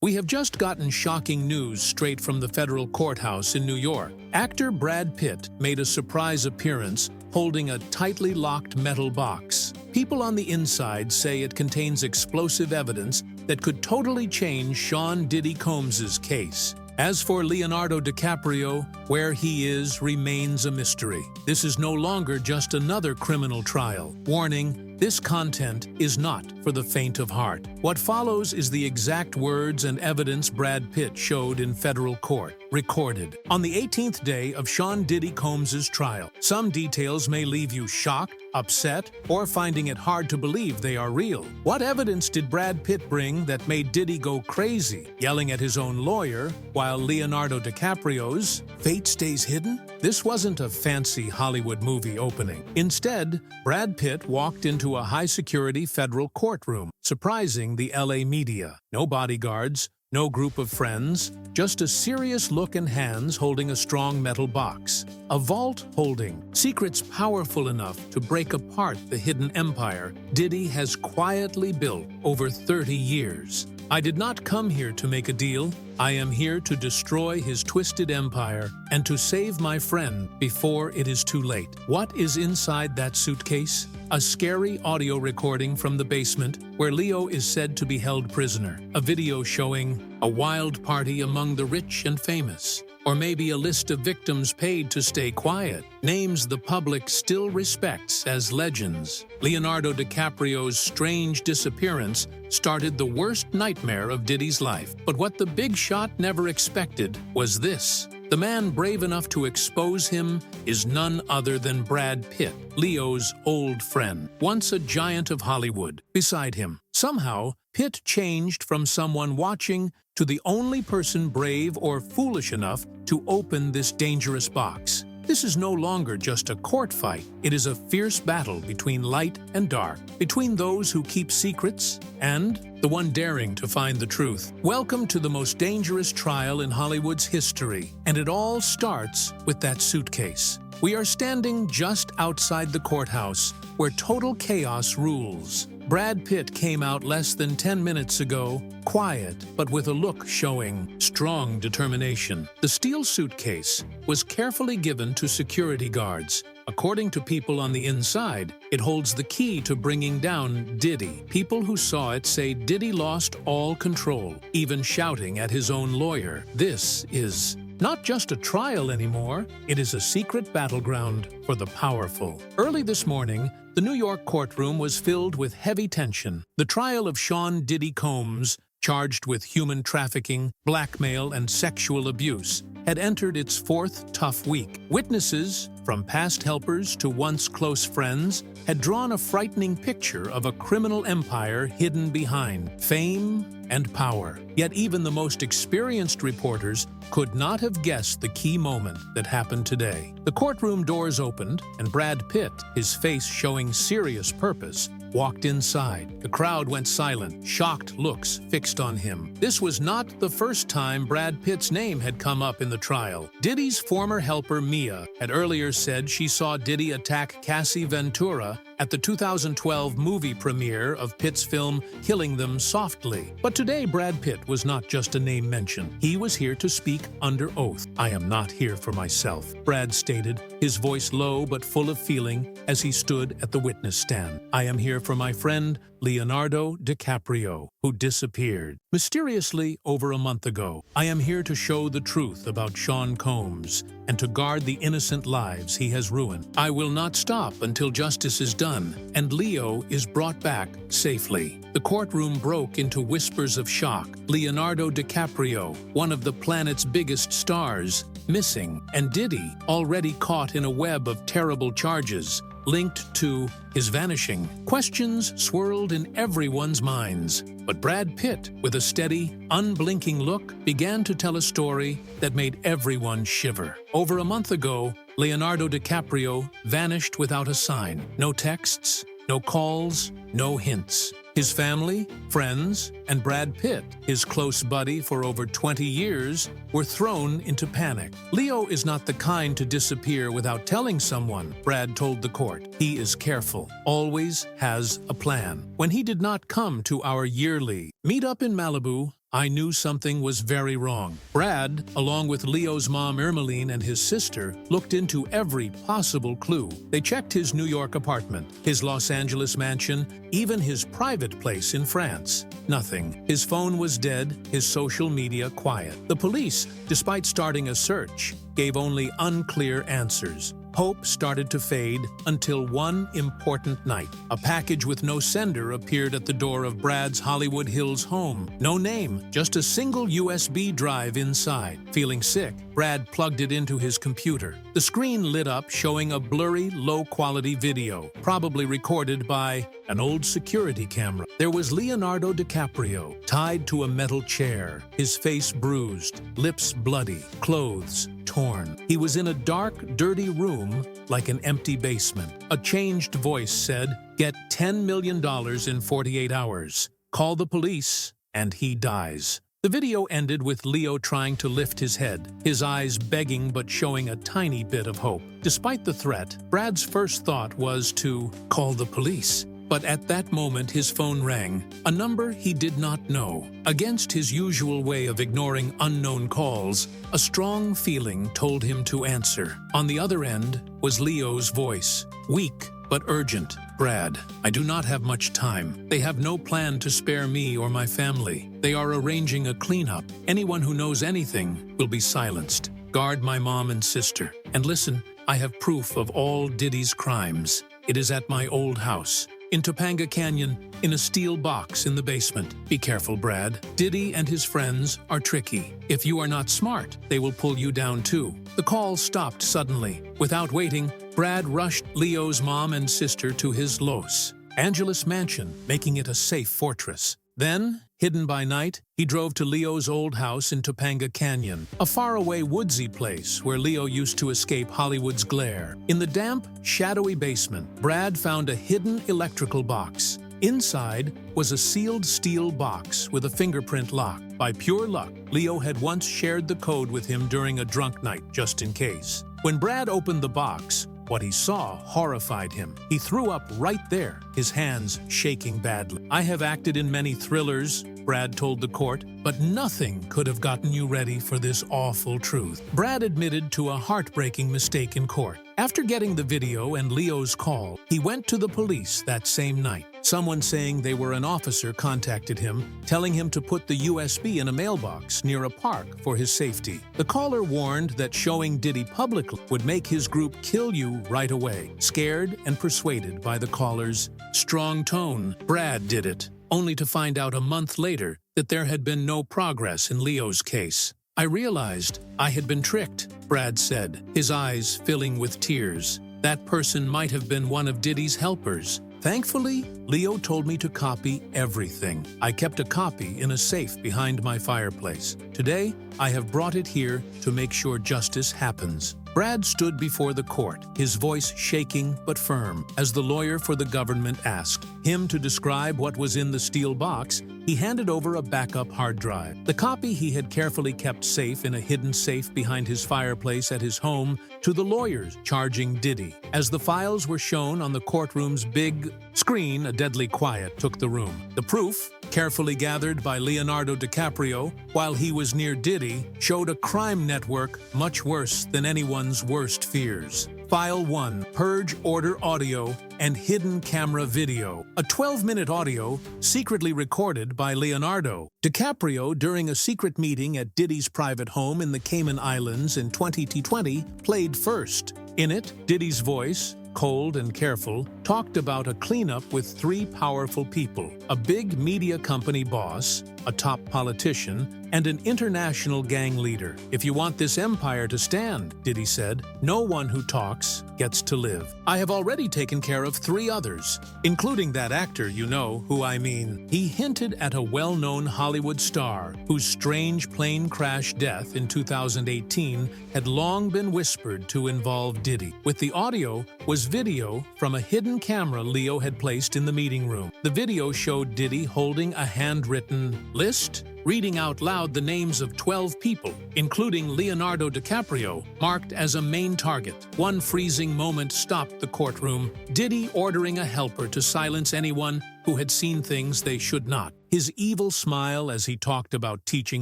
We have just gotten shocking news straight from the federal courthouse in New York. Actor Brad Pitt made a surprise appearance holding a tightly locked metal box. People on the inside say it contains explosive evidence that could totally change Sean Diddy Combs' case. As for Leonardo DiCaprio, where he is remains a mystery. This is no longer just another criminal trial. Warning, this content is not for the faint of heart. What follows is the exact words and evidence Brad Pitt showed in federal court, recorded on the 18th day of Sean Diddy Combs' trial. Some details may leave you shocked, upset, or finding it hard to believe they are real. What evidence did Brad Pitt bring that made Diddy go crazy, yelling at his own lawyer, while Leonardo DiCaprio's fate stays hidden? This wasn't a fancy Hollywood movie opening. Instead, Brad Pitt walked into a high-security federal courtroom, surprising the LA media. No bodyguards, no group of friends, just a serious look and hands holding a strong metal box. A vault holding secrets powerful enough to break apart the hidden empire Diddy has quietly built over 30 years. I did not come here to make a deal. I am here to destroy his twisted empire and to save my friend before it is too late. What is inside that suitcase? A scary audio recording from the basement where Leo is said to be held prisoner. A video showing a wild party among the rich and famous. Or maybe a list of victims paid to stay quiet. Names the public still respects as legends. Leonardo DiCaprio's strange disappearance started the worst nightmare of Diddy's life. But what the big shot never expected was this. The man brave enough to expose him is none other than Brad Pitt, Leo's old friend, once a giant of Hollywood. Beside him, somehow, Pitt changed from someone watching to the only person brave or foolish enough to open this dangerous box. This is no longer just a court fight. It is a fierce battle between light and dark, between those who keep secrets and the one daring to find the truth. Welcome to the most dangerous trial in Hollywood's history, and it all starts with that suitcase. We are standing just outside the courthouse, where total chaos rules. Brad Pitt came out less than 10 minutes ago, quiet, but with a look showing strong determination. The steel suitcase was carefully given to security guards. According to people on the inside, it holds the key to bringing down Diddy. People who saw it say Diddy lost all control, even shouting at his own lawyer. This is not just a trial anymore, it is a secret battleground for the powerful. Early this morning, the New York courtroom was filled with heavy tension. The trial of Sean Diddy Combs, charged with human trafficking, blackmail, and sexual abuse, had entered its fourth tough week. Witnesses, from past helpers to once close friends, had drawn a frightening picture of a criminal empire hidden behind fame and power. Yet even the most experienced reporters could not have guessed the key moment that happened today. The courtroom doors opened, and Brad Pitt, his face showing serious purpose, walked inside. The crowd went silent, shocked looks fixed on him. This was not the first time Brad Pitt's name had come up in the trial. Diddy's former helper Mia had earlier said she saw Diddy attack Cassie Ventura at the 2012 movie premiere of Pitt's film Killing Them Softly. But today Brad Pitt was not just a name mention. He was here to speak under oath. "I am not here for myself," Brad stated, his voice low but full of feeling as he stood at the witness stand. "I am here for my friend Leonardo DiCaprio, who disappeared mysteriously over a month ago. I am here to show the truth about Sean Combs and to guard the innocent lives he has ruined. I will not stop until justice is done and Leo is brought back safely." The courtroom broke into whispers of shock. Leonardo DiCaprio, one of the planet's biggest stars, missing, and Diddy, already caught in a web of terrible charges linked to his vanishing. Questions swirled in everyone's minds. But Brad Pitt, with a steady, unblinking look, began to tell a story that made everyone shiver. Over a month ago, Leonardo DiCaprio vanished without a sign. No texts, no calls, no hints. His family, friends, and Brad Pitt, his close buddy for over 20 years, were thrown into panic. "Leo is not the kind to disappear without telling someone," Brad told the court. "He is careful, always has a plan. When he did not come to our yearly meet-up in Malibu, I knew something was very wrong. Brad, along with Leo's mom Ermeline and his sister, looked into every possible clue. They checked his New York apartment, his Los Angeles mansion, even his private place in France. Nothing. His phone was dead, his social media quiet. The police, despite starting a search, gave only unclear answers. Hope started to fade until one important night. A package with no sender appeared at the door of Brad's Hollywood Hills home. No name, just a single USB drive inside. Feeling sick, Brad plugged it into his computer. The screen lit up showing a blurry, low-quality video, probably recorded by an old security camera. There was Leonardo DiCaprio, tied to a metal chair, his face bruised, lips bloody, clothes torn. He was in a dark, dirty room like an empty basement. A changed voice said, "Get $10 million in 48 hours. Call the police, and he dies." The video ended with Leo trying to lift his head, his eyes begging but showing a tiny bit of hope. Despite the threat, Brad's first thought was to call the police. But at that moment his phone rang, a number he did not know. Against his usual way of ignoring unknown calls, a strong feeling told him to answer. On the other end was Leo's voice, weak but urgent. "Brad, I do not have much time. They have no plan to spare me or my family. They are arranging a cleanup. Anyone who knows anything will be silenced. Guard my mom and sister. And listen, I have proof of all Diddy's crimes. It is at my old house, in Topanga Canyon, in a steel box in the basement. Be careful, Brad. Diddy and his friends are tricky. If you are not smart, they will pull you down too." The call stopped suddenly. Without waiting, Brad rushed Leo's mom and sister to his Los Angeles mansion, making it a safe fortress. Then, hidden by night, he drove to Leo's old house in Topanga Canyon, a faraway woodsy place where Leo used to escape Hollywood's glare. In the damp, shadowy basement, Brad found a hidden electrical box. Inside was a sealed steel box with a fingerprint lock. By pure luck, Leo had once shared the code with him during a drunk night, just in case. When Brad opened the box, what he saw horrified him. He threw up right there, his hands shaking badly. "I have acted in many thrillers," Brad told the court, "but nothing could have gotten you ready for this awful truth." Brad admitted to a heartbreaking mistake in court. After getting the video and Leo's call, he went to the police that same night. Someone saying they were an officer contacted him, telling him to put the USB in a mailbox near a park for his safety. The caller warned that showing Diddy publicly would make his group kill you right away. Scared and persuaded by the caller's strong tone, Brad did it, only to find out a month later that there had been no progress in Leo's case. "I realized I had been tricked," Brad said, his eyes filling with tears. "That person might have been one of Diddy's helpers. Thankfully, Leo told me to copy everything. I kept a copy in a safe behind my fireplace. Today, I have brought it here to make sure justice happens." Brad stood before the court, his voice shaking but firm, as the lawyer for the government asked him to describe what was in the steel box. He handed over a backup hard drive. The copy he had carefully kept safe in a hidden safe behind his fireplace at his home, to the lawyers charging Diddy. As the files were shown on the courtroom's big screen, a deadly quiet took the room. The proof, carefully gathered by Leonardo DiCaprio while he was near Diddy, showed a crime network much worse than anyone's worst fears. File 1, Purge Order Audio and Hidden Camera Video. A 12-minute audio secretly recorded by Leonardo DiCaprio during a secret meeting at Diddy's private home in the Cayman Islands in 2020 played first. In it, Diddy's voice, cold and careful, talked about a cleanup with 3 powerful people: a big media company boss, a top politician, and an international gang leader. "If you want this empire to stand," Diddy said, "no one who talks gets to live. I have already taken care of 3 others, including that actor you know who I mean." He hinted at a well-known Hollywood star whose strange plane crash death in 2018 had long been whispered to involve Diddy. With the audio was video from a hidden camera Leo had placed in the meeting room. The video showed Diddy holding a handwritten list, reading out loud the names of 12 people, including Leonardo DiCaprio, marked as a main target. One freezing moment stopped the courtroom, Diddy ordering a helper to silence anyone who had seen things they should not. His evil smile as he talked about teaching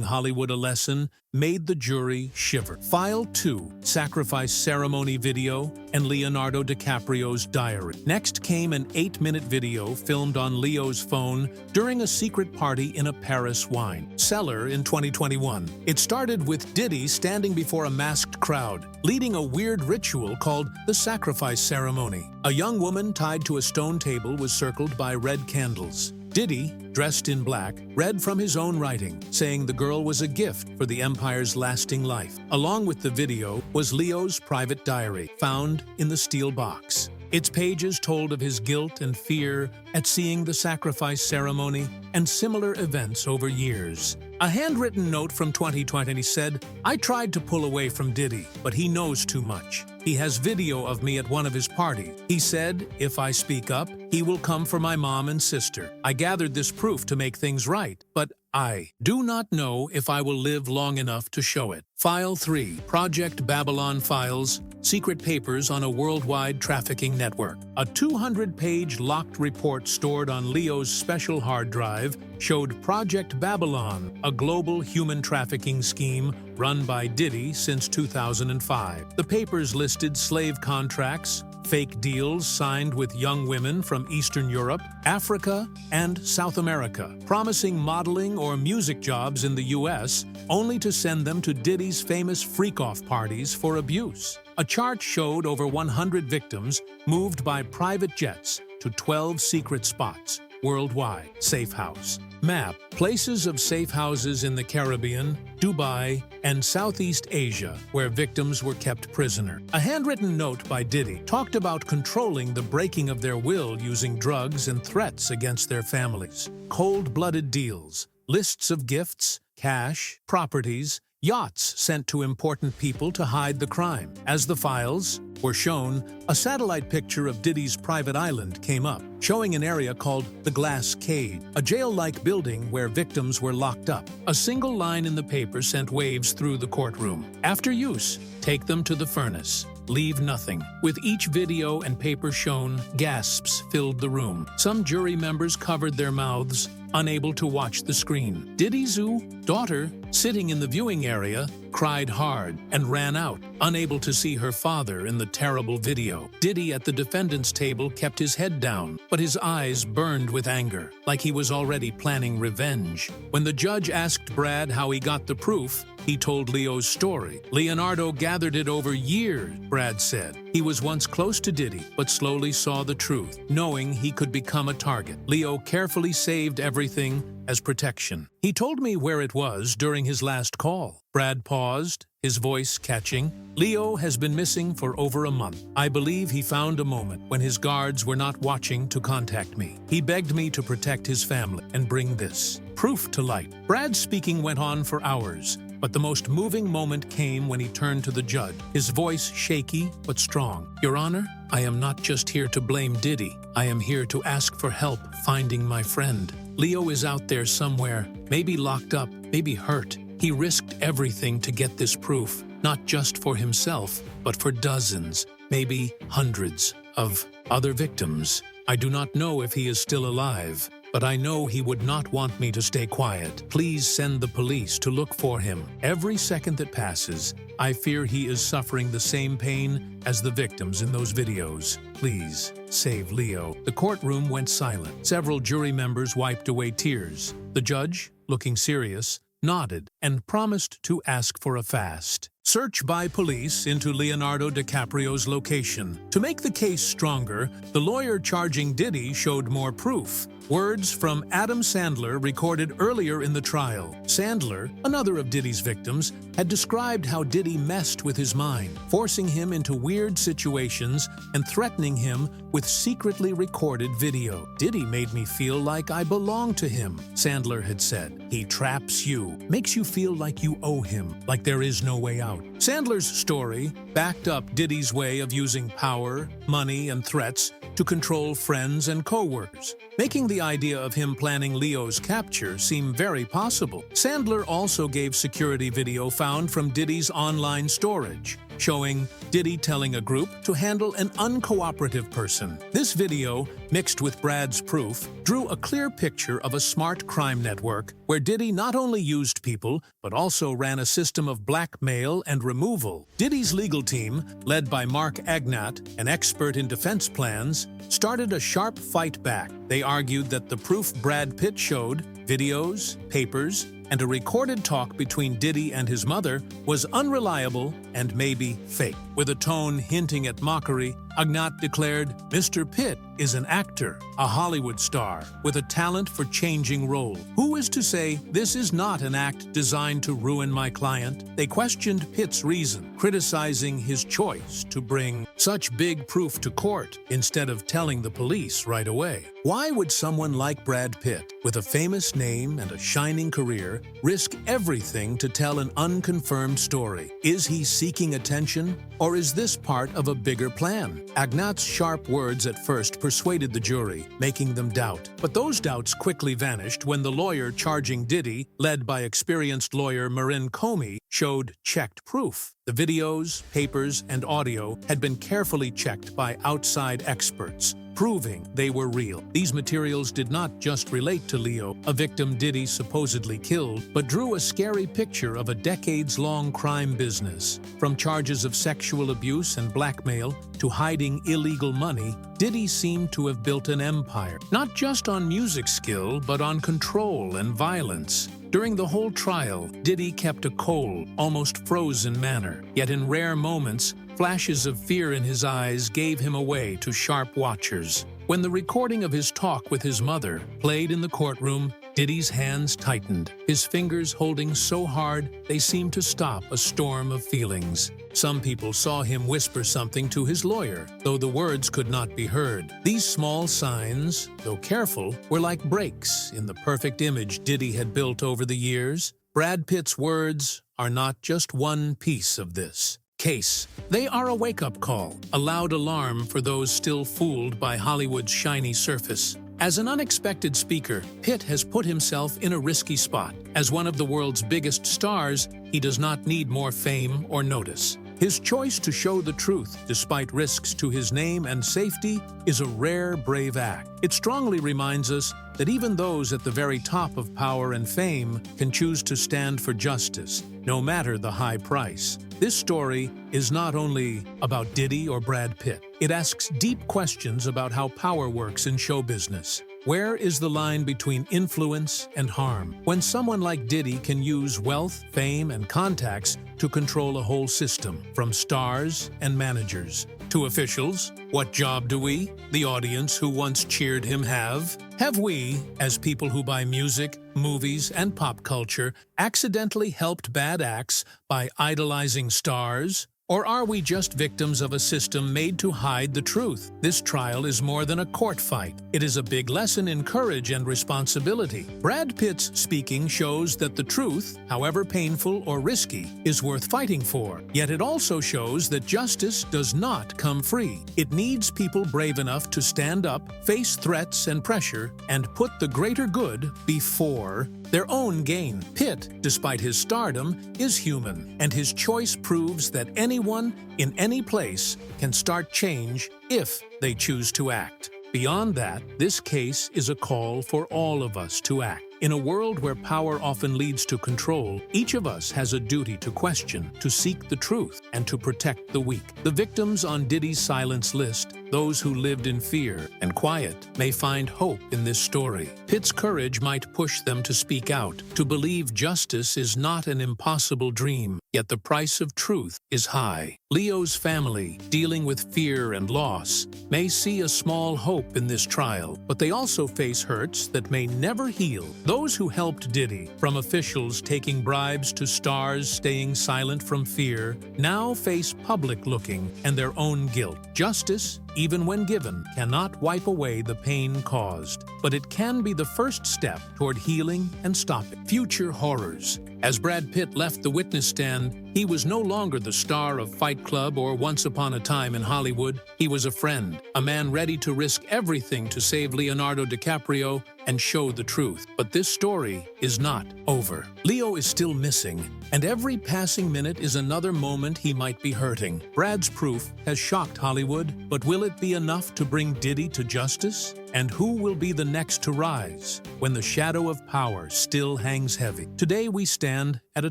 Hollywood a lesson made the jury shiver. File 2, Sacrifice Ceremony Video and Leonardo DiCaprio's Diary. Next came an 8-minute video filmed on Leo's phone during a secret party in a Paris wine cellar in 2021. It started with Diddy standing before a masked crowd, leading a weird ritual called the Sacrifice Ceremony. A young woman tied to a stone table was circled by red candles. Diddy, dressed in black, read from his own writing, saying the girl was a gift for the empire's lasting life. Along with the video was Leo's private diary, found in the steel box. Its pages told of his guilt and fear at seeing the sacrifice ceremony and similar events over years. A handwritten note from 2020 said, "I tried to pull away from Diddy, but he knows too much. He has video of me at one of his parties. He said, if I speak up, he will come for my mom and sister. I gathered this proof to make things right, but I do not know if I will live long enough to show it." File 3, Project Babylon Files, Secret Papers on a Worldwide Trafficking Network. A 200-page locked report stored on Leo's special hard drive showed Project Babylon, a global human trafficking scheme run by Diddy since 2005. The papers listed slave contracts, fake deals signed with young women from Eastern Europe, Africa, and South America, promising modeling or music jobs in the U.S., only to send them to Diddy's famous freak-off parties for abuse. A chart showed over 100 victims moved by private jets to 12 secret spots worldwide. Safe house. Map. Places of safe houses in the Caribbean, Dubai, and Southeast Asia where victims were kept prisoner. A handwritten note by Diddy talked about controlling the breaking of their will using drugs and threats against their families. Cold-blooded deals, lists of gifts, cash, properties, yachts sent to important people to hide the crime. As the files were shown, a satellite picture of Diddy's private island came up, showing an area called the Glass Cage, a jail-like building where victims were locked up. A single line in the paper sent waves through the courtroom. After use, take them to the furnace. Leave nothing. With each video and paper shown, gasps filled the room. Some jury members covered their mouths, unable to watch the screen. Diddy's daughter, sitting in the viewing area, cried hard and ran out, unable to see her father in the terrible video. Diddy at the defendant's table kept his head down, but his eyes burned with anger, like he was already planning revenge. When the judge asked Brad how he got the proof, he told Leo's story. Leonardo gathered it over years, Brad said. He was once close to Diddy, but slowly saw the truth, knowing he could become a target. Leo carefully saved everything as protection. He told me where it was during his last call. Brad paused, his voice catching. Leo has been missing for over a month. I believe he found a moment when his guards were not watching to contact me. He begged me to protect his family and bring this proof to light. Brad's speaking went on for hours, but the most moving moment came when he turned to the judge, his voice shaky but strong. "Your Honor, I am not just here to blame Diddy. I am here to ask for help finding my friend. Leo is out there somewhere, maybe locked up, maybe hurt. He risked everything to get this proof, not just for himself, but for dozens, maybe hundreds of other victims. I do not know if he is still alive, but I know he would not want me to stay quiet. Please send the police to look for him. Every second that passes, I fear he is suffering the same pain as the victims in those videos. Please, save Leo." The courtroom went silent. Several jury members wiped away tears. The judge, looking serious, nodded and promised to ask for a fast search by police into Leonardo DiCaprio's location. To make the case stronger, the lawyer charging Diddy showed more proof. Words from Adam Sandler recorded earlier in the trial. Sandler, another of Diddy's victims, had described how Diddy messed with his mind, forcing him into weird situations and threatening him with secretly recorded video. "Diddy made me feel like I belong to him," Sandler had said. "He traps you, makes you feel like you owe him, like there is no way out." Sandler's story backed up Diddy's way of using power, money, and threats to control friends and co-workers, making the idea of him planning Leo's capture seem very possible. Sandler also gave security video found from Diddy's online storage, showing Diddy telling a group to handle an uncooperative person. This video, mixed with Brad's proof, drew a clear picture of a smart crime network where Diddy not only used people, but also ran a system of blackmail and removal. Diddy's legal team, led by Mark Agnat, an expert in defense plans, started a sharp fight back. They argued that the proof Brad Pitt showed, videos, papers, and a recorded talk between Diddy and his mother was unreliable and maybe fake. With a tone hinting at mockery, Agnat declared, "Mr. Pitt is an actor, a Hollywood star, with a talent for changing role. Who is to say this is not an act designed to ruin my client?" They questioned Pitt's reason, criticizing his choice to bring such big proof to court instead of telling the police right away. Why would someone like Brad Pitt, with a famous name and a shining career, risk everything to tell an unconfirmed story? Is he seeking attention, or is this part of a bigger plan? Agnat's sharp words at first persuaded the jury, making them doubt. But those doubts quickly vanished when the lawyer charging Diddy, led by experienced lawyer Marin Comey, showed checked proof. The videos, papers, and audio had been carefully checked by outside experts, proving they were real. These materials did not just relate to Leo, a victim Diddy supposedly killed, but drew a scary picture of a decades-long crime business. From charges of sexual abuse and blackmail to hiding illegal money, Diddy seemed to have built an empire, not just on music skill, but on control and violence. During the whole trial, Diddy kept a cold, almost frozen manner, yet in rare moments, flashes of fear in his eyes gave him away to sharp watchers. When the recording of his talk with his mother played in the courtroom, Diddy's hands tightened, his fingers holding so hard they seemed to stop a storm of feelings. Some people saw him whisper something to his lawyer, though the words could not be heard. These small signs, though careful, were like breaks in the perfect image Diddy had built over the years. Brad Pitt's words are not just one piece of this case. They are a wake-up call, a loud alarm for those still fooled by Hollywood's shiny surface. As an unexpected speaker, Pitt has put himself in a risky spot. As one of the world's biggest stars, he does not need more fame or notice. His choice to show the truth, despite risks to his name and safety, is a rare, brave act. It strongly reminds us that even those at the very top of power and fame can choose to stand for justice, no matter the high price. This story is not only about Diddy or Brad Pitt. It asks deep questions about how power works in show business. Where is the line between influence and harm? When someone like Diddy can use wealth, fame, and contacts to control a whole system, from stars and managers to officials, what job do we, the audience who once cheered him, have? Have we, as people who buy music, movies, and pop culture, accidentally helped bad acts by idolizing stars? Or are we just victims of a system made to hide the truth? This trial is more than a court fight. It is a big lesson in courage and responsibility. Brad Pitt's speaking shows that the truth, however painful or risky, is worth fighting for. Yet it also shows that justice does not come free. It needs people brave enough to stand up, face threats and pressure, and put the greater good before their own gain. Pitt, despite his stardom, is human, and his choice proves that anyone, in any place, can start change if they choose to act. Beyond that, this case is a call for all of us to act. In a world where power often leads to control, each of us has a duty to question, to seek the truth, and to protect the weak. The victims on Diddy's silence list, those who lived in fear and quiet, may find hope in this story. Pitt's courage might push them to speak out, to believe justice is not an impossible dream, yet the price of truth is high. Leo's family, dealing with fear and loss, may see a small hope in this trial, but they also face hurts that may never heal. Those who helped Diddy, from officials taking bribes to stars staying silent from fear, now face public looking and their own guilt. Justice even when given, cannot wipe away the pain caused, but it can be the first step toward healing and stopping future horrors. As Brad Pitt left the witness stand, he was no longer the star of Fight Club or Once Upon a Time in Hollywood. He was a friend, a man ready to risk everything to save Leonardo DiCaprio and show the truth. But this story is not over. Leo is still missing, and every passing minute is another moment he might be hurting. Brad's proof has shocked Hollywood, but will it be enough to bring Diddy to justice? And who will be the next to rise when the shadow of power still hangs heavy? Today we stand at a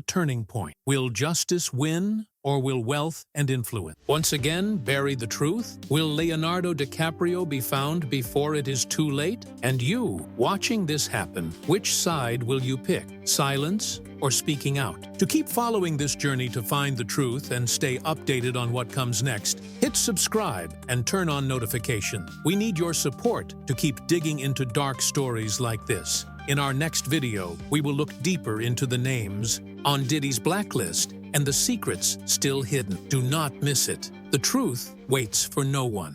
turning point. Will justice win, or will wealth and influence once again bury the truth? Will Leonardo DiCaprio be found before it is too late? And you, watching this happen, which side will you pick? Silence or speaking out? To keep following this journey to find the truth and stay updated on what comes next, hit subscribe and turn on notifications. We need your support to keep digging into dark stories like this. In our next video, we will look deeper into the names on Diddy's blacklist and the secrets still hidden. Do not miss it. The truth waits for no one.